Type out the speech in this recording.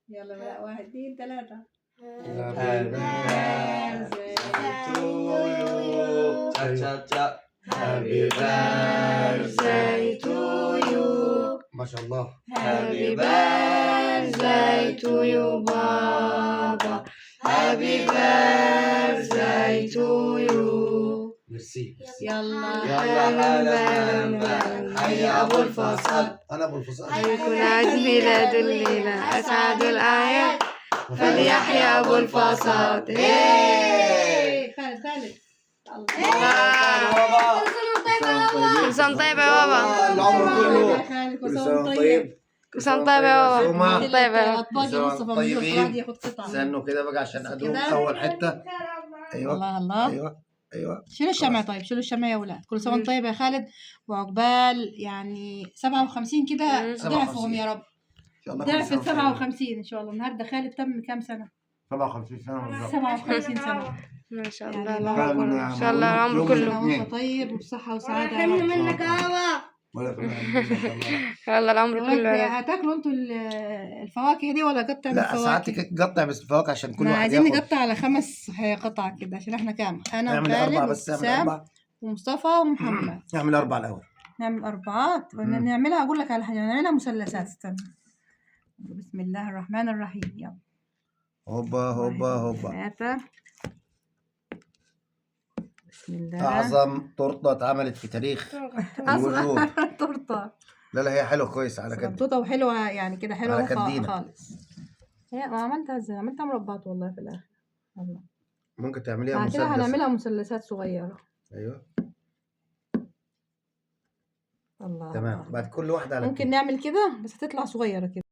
يلا بقى 1 2 3. Happy birthday to you. Cha. Happy birthday to you. ما شاء الله. Happy birthday to you بابا. Happy birthday to you. ميرسي. يلا هلا حي أبو الفصل. أنا أبو الفصل. يكون عيد ميلاد الليلة أسعد الأعياد فليحيى أبو الفصل. خالد كل سنة طيب يا بابا. العمر كله. كل سنة طيب. كل سنة طيب يا بابا. طيب طيبين. استنوا كده بقى عشان أدوم أول حتة. أيوه أيوه. شيلوا الشمع. طيب شيلوا الشمع يا ولاد. كل سنة طيب يا خالد، وعقبال يعني 57 كده ضعفهم يا رب. ضعف 57 ان شاء الله. النهارده خالد تم كام سنة؟ 57 سنة بالظبط. 57 سنة ما شاء الله. يعني إن شاء الله العمر كله. وانت طيب وبصحة وسعادة يا رب. منك قهوة. يلا العمر كله يا رب. هتاكلوا انتوا الفواكه دي ولا قطع من لا الفواكه؟ ساعتك قطع بس الفواكه عشان كل واحد عايزين ياخد. نقطع على 5 قطع كده عشان احنا كام؟ انا أربعة وخالد بس. وسام ومصطفى ومحمد. نعمل 4 الأول. نعمل 4 نعملها. أقول لك على حاجة، نعملها مثلثات. استنى. بسم الله الرحمن الرحيم. يلا. هوبا. 3. بسم الله. أعظم تورتة اتعملت في تاريخ الوجود. تورتة. لا هي حلوة كويس على كده. تورتة وحلوة يعني كده حلوة على كدينا. خالص. هي ما عملتها ازاي؟ عملتها مربعات والله في الآخر. والله. ممكن تعمليها بعد مثلث. كده هنعملها مثلثات صغيرة. أيوه. الله. تمام. بعد كل واحدة على ممكن نعمل كده بس هتطلع صغيرة كده.